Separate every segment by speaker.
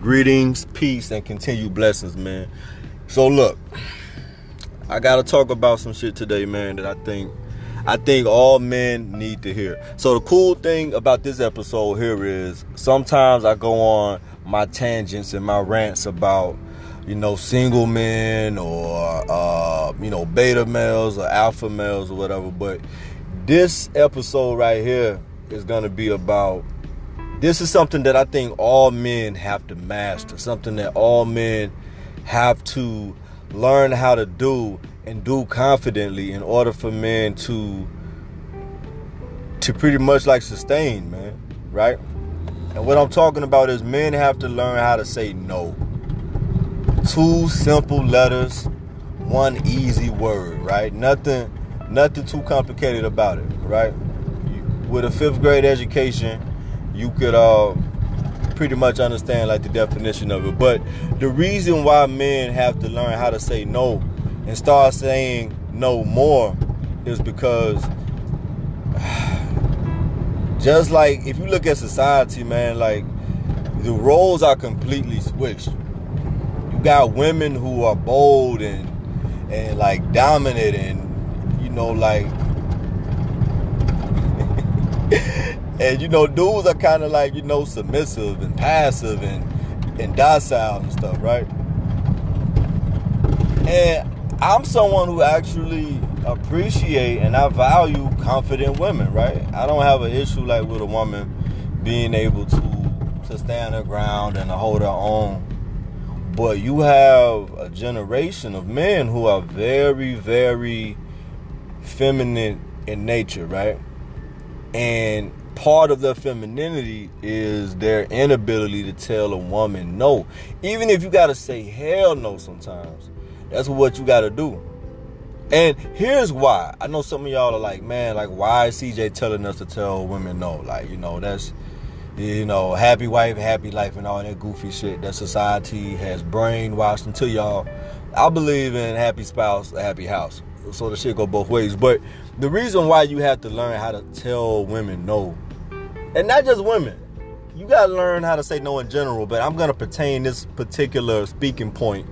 Speaker 1: Greetings, peace, and continued blessings, man. So look, I gotta talk about some shit today, man, that I think all men need to hear. So the cool thing about this episode here is sometimes I go on my tangents and my rants about, single men or, beta males or alpha males or whatever. But this episode right here is going to be about, this is something that I think all men have to master, something that all men have to learn how to do and do confidently in order for men to pretty much like sustain, man, right? And what I'm talking about is men have to learn how to say no. 2 simple letters, 1 easy word, right? Nothing too complicated about it, right? With a 5th grade education, you could pretty much understand like the definition of it. But the reason why men have to learn how to say no and start saying no more is because just like if you look at society, man, like the roles are completely switched. You got women who are bold and like dominant and like and dudes are kind of like submissive and passive and docile and stuff, right? And I'm someone who actually appreciate and I value confident women, right? I don't have an issue like with a woman being able to stand her ground and to hold her own. But you have a generation of men who are very, very feminine in nature, right? And part of their femininity is their inability to tell a woman no. Even if you gotta say hell no sometimes, that's what you gotta do. And here's why. I know some of y'all are like, man, like, why is CJ telling us to tell women no? Like, that's, happy wife, happy life and all that goofy shit that society has brainwashed into y'all. I believe in happy spouse, a happy house. So the shit go both ways. But the reason why you have to learn how to tell women no, and not just women, you got to learn how to say no in general, but I'm going to pertain this particular speaking point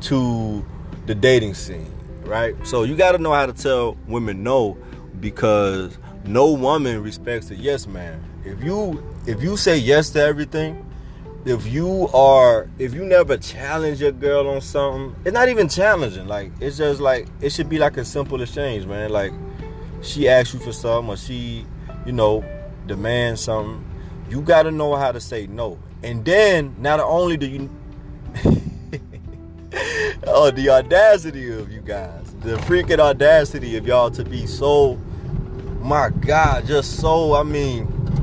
Speaker 1: to the dating scene, right? So you got to know how to tell women no, because no woman respects a yes man. If you say yes to everything, if you never challenge your girl on something, it's not even challenging. Like, it's just like, it should be like a simple exchange, man. Like, she asks you for something or she, demands something. You got to know how to say no. And then, not only do you, oh, the audacity of you guys, the freaking audacity of y'all to be so, my God, just so,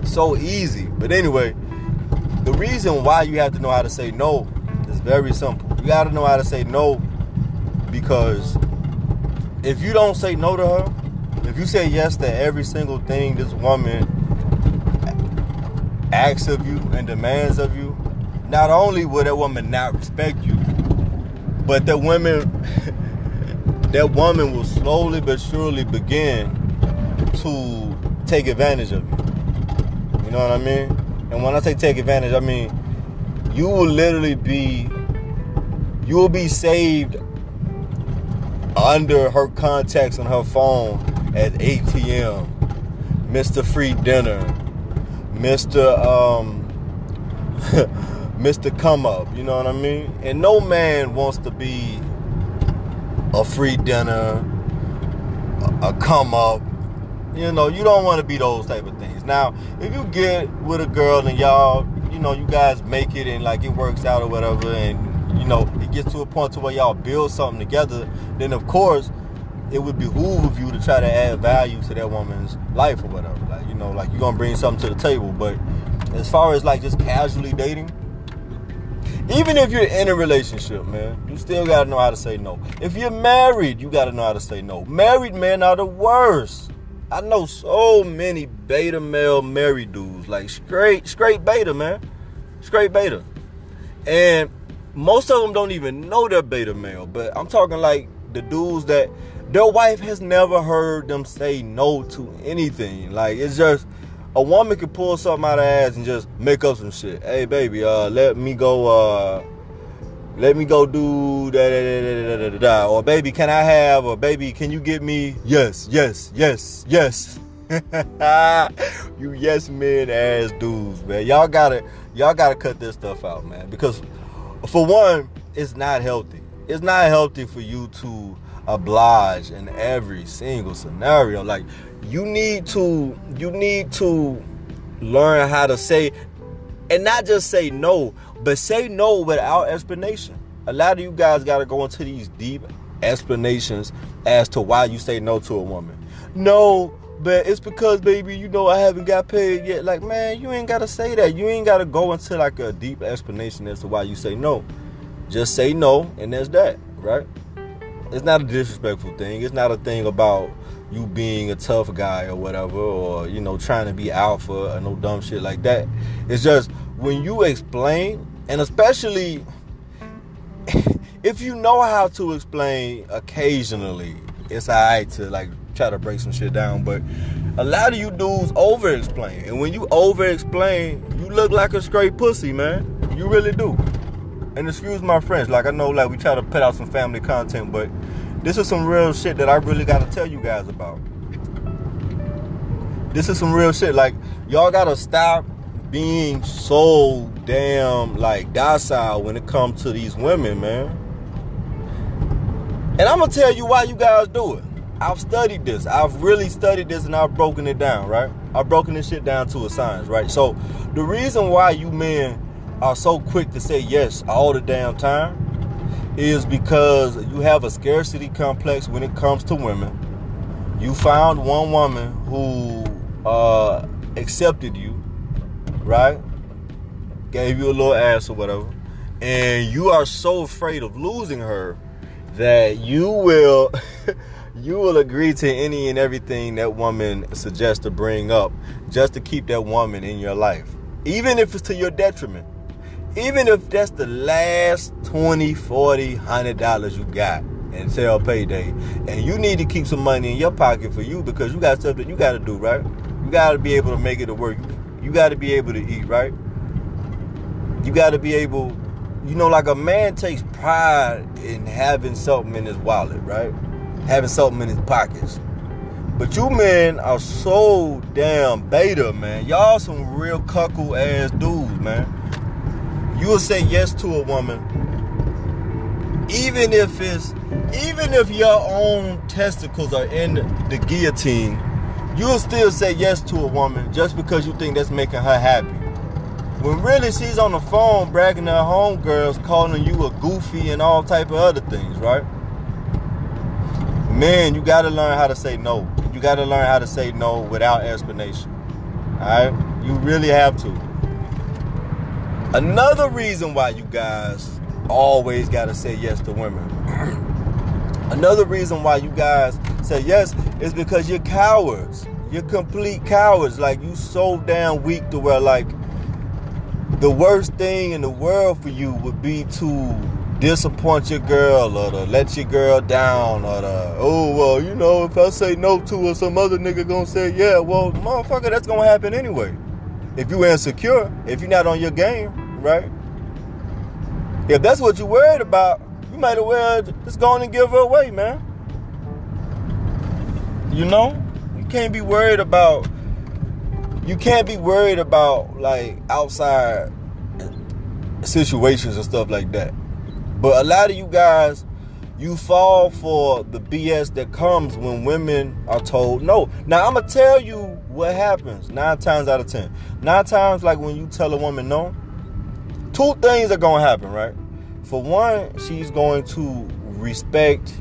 Speaker 1: so easy. But anyway, the reason why you have to know how to say no is very simple. You got to know how to say no because if you don't say no to her, if you say yes to every single thing this woman asks of you and demands of you, not only will that woman not respect you, but that woman will slowly but surely begin to take advantage of you. You know what I mean? And when I say take advantage, I mean you will be saved under her contacts on her phone at ATM, Mr. Free Dinner, Mr. Mr. Come Up, you know what I mean? And no man wants to be a free dinner, a come up. You don't want to be those type of things. Now, if you get with a girl and y'all, you guys make it and like it works out or whatever, and it gets to a point to where y'all build something together, then of course it would behoove of you to try to add value to that woman's life or whatever. Like, like you're gonna bring something to the table. But as far as like just casually dating, even if you're in a relationship, man, you still gotta know how to say no. If you're married, you gotta know how to say no. Married men are the worst. I know so many beta male married dudes, like straight beta, man. Straight beta. And most of them don't even know they're beta male, but I'm talking like the dudes that their wife has never heard them say no to anything. Like, it's just A woman can pull something out of her ass and just make up some shit. Hey, baby, let me go do da. Or baby, can I have? Or baby, can you get me? Yes. You yes men ass dudes, man. Y'all gotta cut this stuff out, man. Because for one, it's not healthy. It's not healthy for you to oblige in every single scenario. Like, you need to learn how to say, and not just say no, but say no without explanation. A lot of you guys got to go into these deep explanations as to why you say no to a woman. No, but it's because, baby, I haven't got paid yet. Like, man, you ain't got to say that. You ain't got to go into like a deep explanation as to why you say no. Just say no, and that's that, right? It's not a disrespectful thing. It's not a thing about you being a tough guy or whatever, or, trying to be alpha or no dumb shit like that. It's just when you explain, and especially if you know how to explain occasionally, it's alright to like try to break some shit down. But a lot of you dudes over-explain. And when you over-explain, you look like a straight pussy, man. You really do. And excuse my French, like I know like we try to put out some family content, but this is some real shit that I really gotta tell you guys about. This is some real shit. Like, y'all gotta stop being so damn like docile when it comes to these women, man. And I'm gonna tell you why you guys do it. I've studied this. I've really studied this, and I've broken it down, right? I've broken this shit down to a science, right? So the reason why you men are so quick to say yes all the damn time is because you have a scarcity complex when it comes to women. You found one woman who accepted you, right? Gave you a little ass or whatever, and you are so afraid of losing her that you will agree to any and everything that woman suggests to bring up just to keep that woman in your life, even if it's to your detriment. Even if that's the last $20, $40, $100 you got until payday, and you need to keep some money in your pocket for you because you got stuff that you got to do, right? You got to be able to make it to work. You got to be able to eat, right? You got to be able, like a man takes pride in having something in his wallet, right? Having something in his pockets. But you men are so damn beta, man. Y'all some real cuckoo ass dudes, man. You will say yes to a woman, even if your own testicles are in the guillotine. You'll still say yes to a woman just because you think that's making her happy. When really she's on the phone bragging to her homegirls, calling you a goofy and all type of other things, right? Man, you gotta learn how to say no. You gotta learn how to say no without explanation. Alright? You really have to. Another reason why you guys always gotta say yes to women. Another reason why you guys say yes is because you're cowards. You're complete cowards. Like, you so damn weak to where, like, the worst thing in the world for you would be to disappoint your girl or to let your girl down or to, if I say no to her, some other nigga gonna say yeah. Well, motherfucker, that's gonna happen anyway. If you insecure, if you're not on your game, right? If that's what you're worried about, you might as well just go on and give her away, man. You can't be worried about like outside situations and stuff like that. But a lot of you guys, you fall for the BS that comes when women are told no. Now, I'm going to tell you what happens 9 times out of 10. 9 times, like when you tell a woman no, 2 things are going to happen, right? For one, she's going to respect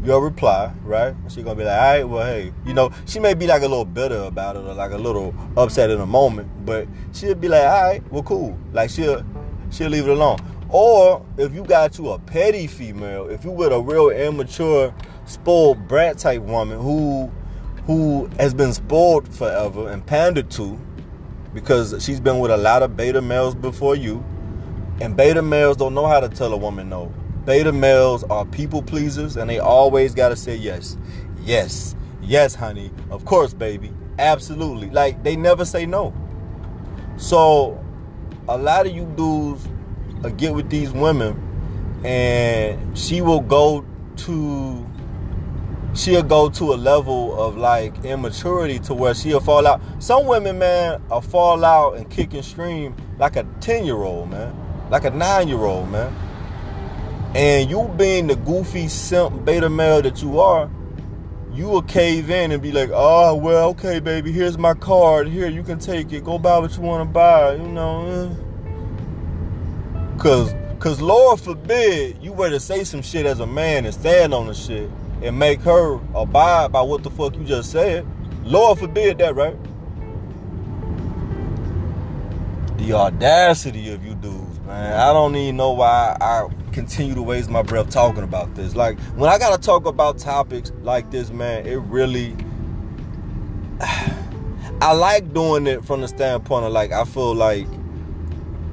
Speaker 1: your reply, right? She's going to be like, all right, well, hey. She may be like a little bitter about it or like a little upset in a moment, but she'll be like, all right, well, cool. Like, she'll leave it alone. Or if you got you a petty female, if you with a real immature, spoiled brat type woman who has been spoiled forever and pandered to because she's been with a lot of beta males before you, and beta males don't know how to tell a woman no. Beta males are people pleasers, and they always got to say yes. Yes. Yes, honey. Of course, baby. Absolutely. Like, they never say no. So, a lot of you dudes get with these women, and she'll go to a level of like immaturity to where she'll fall out. Some women, man, will fall out and kick and scream like a 10-year-old, man, like a 9-year-old, man. And you being the goofy simp beta male that you are, you will cave in and be like, oh, well, okay, baby, here's my card. Here, you can take it. Go buy what you want to buy, you know. Cause Lord forbid you were to say some shit as a man and stand on the shit and make her abide by what the fuck you just said. Lord forbid that, right? The audacity of you dudes, man. I don't even know why I continue to waste my breath talking about this. Like, when I gotta talk about topics like this, man, it really... I like doing it from the standpoint of, like, I feel like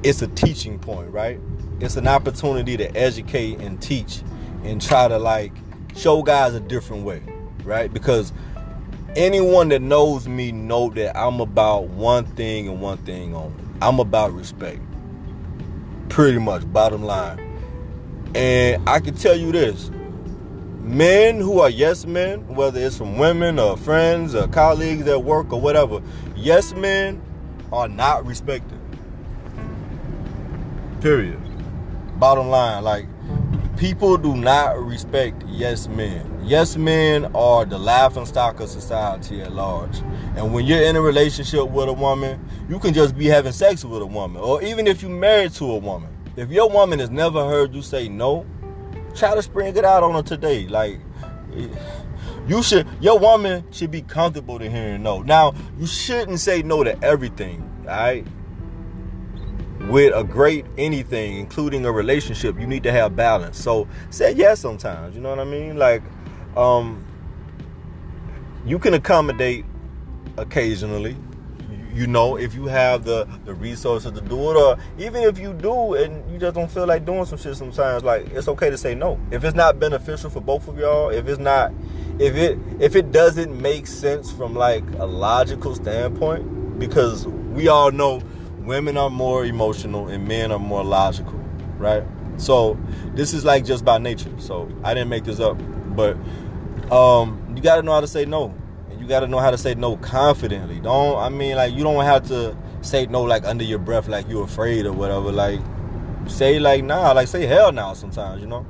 Speaker 1: it's a teaching point, right? It's an opportunity to educate and teach and try to, like, show guys a different way, right? Because anyone that knows me know that I'm about one thing and one thing only. I'm about respect. Pretty much, bottom line. And I can tell you this. Men who are yes men, whether it's from women or friends or colleagues at work or whatever, yes men are not respected. Period. Bottom line, like, people do not respect yes men. Yes men are the laughingstock of society at large. And when you're in a relationship with a woman, you can just be having sex with a woman. Or even if you're married to a woman. If your woman has never heard you say no, try to spring it out on her today. Like, your woman should be comfortable to hearing no. Now, you shouldn't say no to everything, all right? With a great anything, including a relationship, you need to have balance. So say yes sometimes, you know what I mean? Like, you can accommodate occasionally, you know, if you have the resources to do it, or even if you do and you just don't feel like doing some shit sometimes, like, it's okay to say no. If it's not beneficial for both of y'all, if it doesn't make sense from like a logical standpoint, because we all know women are more emotional and men are more logical, right? So this is like just by nature. So I didn't make this up, but you got to know how to say no, and you got to know how to say no confidently. You don't have to say no like under your breath, like you're afraid or whatever. Like, say like nah, like say hell now sometimes, you know.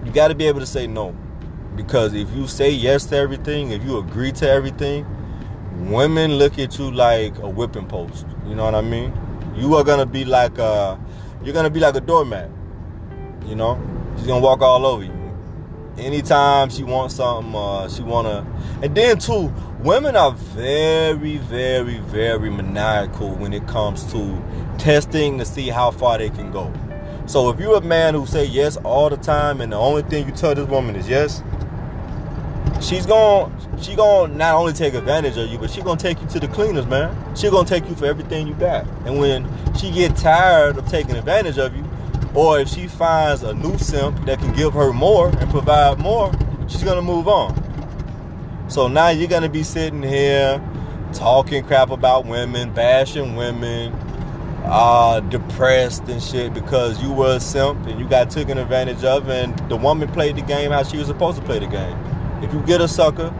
Speaker 1: You got to be able to say no, because if you say yes to everything, if you agree to everything, women look at you like a whipping post. You know what I mean? You are gonna be like a doormat. You know, she's gonna walk all over you. Anytime she wants something, and then too, women are very, very, very maniacal when it comes to testing to see how far they can go. So if you're a man who say yes all the time, and the only thing you tell this woman is yes, she gonna not only take advantage of you, but she gonna take you to the cleaners, man. She gonna take you for everything you got. And when she get tired of taking advantage of you, or if she finds a new simp that can give her more and provide more, she's gonna move on. So now you're gonna be sitting here talking crap about women, bashing women, depressed and shit because you were a simp and you got taken advantage of, and the woman played the game how she was supposed to play the game. If you get a sucker,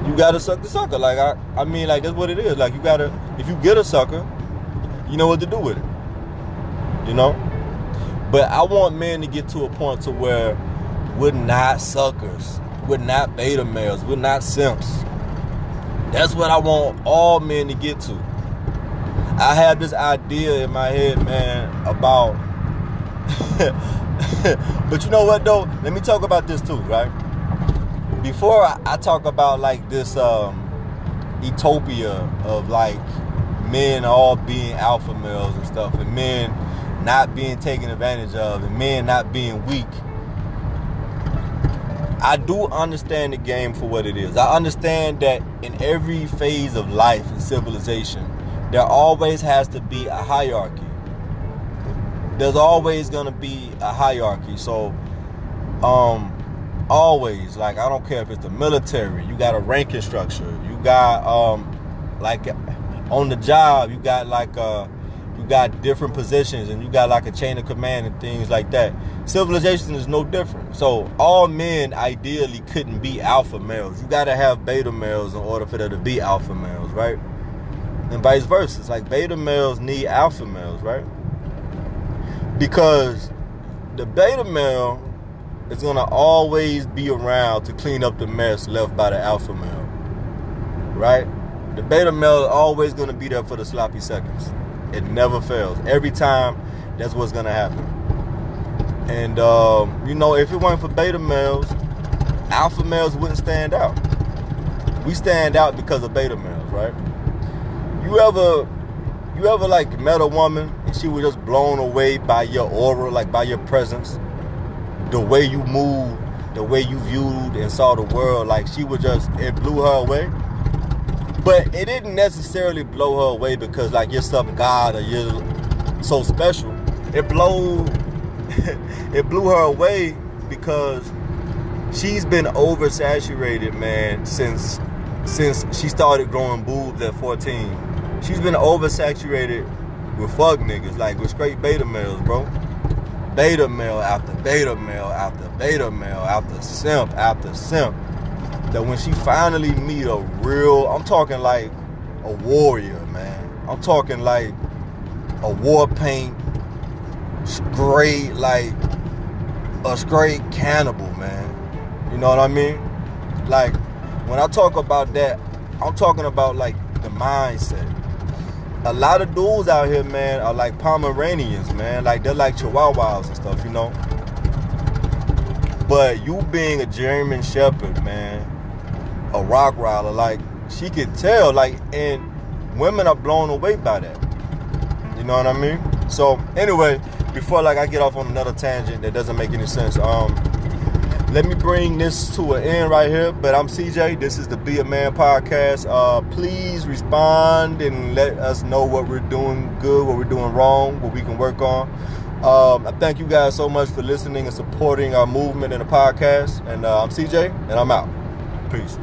Speaker 1: you gotta suck the sucker. Like, I mean, like, that's what it is. Like, if you get a sucker, you know what to do with it. You know? But I want men to get to a point to where we're not suckers. We're not beta males. We're not simps. That's what I want all men to get to. I have this idea in my head, man, about... But you know what, though? Let me talk about this, too, right? Before I talk about, like, this utopia of, like, men all being alpha males and stuff, and men not being taken advantage of, and men not being weak, I do understand the game for what it is. I understand that in every phase of life and civilization, there always has to be a hierarchy. There's always going to be a hierarchy. So, Always, like, I don't care if it's the military, you got a ranking structure. You got, like, on the job, you got, like, you got different positions, and you got, like, a chain of command and things like that. Civilization is no different. So all men ideally couldn't be alpha males. You got to have beta males in order for them to be alpha males, right? And vice versa. It's like beta males need alpha males, right? Because the beta male is going to always be around to clean up the mess left by the alpha male, right? The beta male is always going to be there for the sloppy seconds. It never fails. Every time, that's what's going to happen. And, you know, if it weren't for beta males, alpha males wouldn't stand out. We stand out because of beta males, right? You ever like met a woman and she was just blown away by your aura, like by your presence, the way you moved, the way you viewed and saw the world, like it blew her away. But it didn't necessarily blow her away because like you're some god or you're so special. It blew her away because she's been oversaturated, man, since she started growing boobs at 14. She's been oversaturated with fuck niggas, like with straight beta males, bro. Beta male after beta male after beta male after simp after simp. That when she finally meet a real, I'm talking like a warrior, man. I'm talking like a war paint, straight, like a straight cannibal, man. You know what I mean? Like, when I talk about that, I'm talking about like the mindset. A lot of dudes out here, man, are like Pomeranians, man. Like, they're like Chihuahuas and stuff, you know? But you being a German Shepherd, man, a Rottweiler, like, she could tell, like, and women are blown away by that. You know what I mean? So, anyway, before, like, I get off on another tangent that doesn't make any sense, let me bring this to an end right here. But I'm CJ. This is the Be a Man podcast. Please respond and let us know what we're doing good, what we're doing wrong, what we can work on. I thank you guys so much for listening and supporting our movement in the podcast. And I'm CJ, and I'm out. Peace.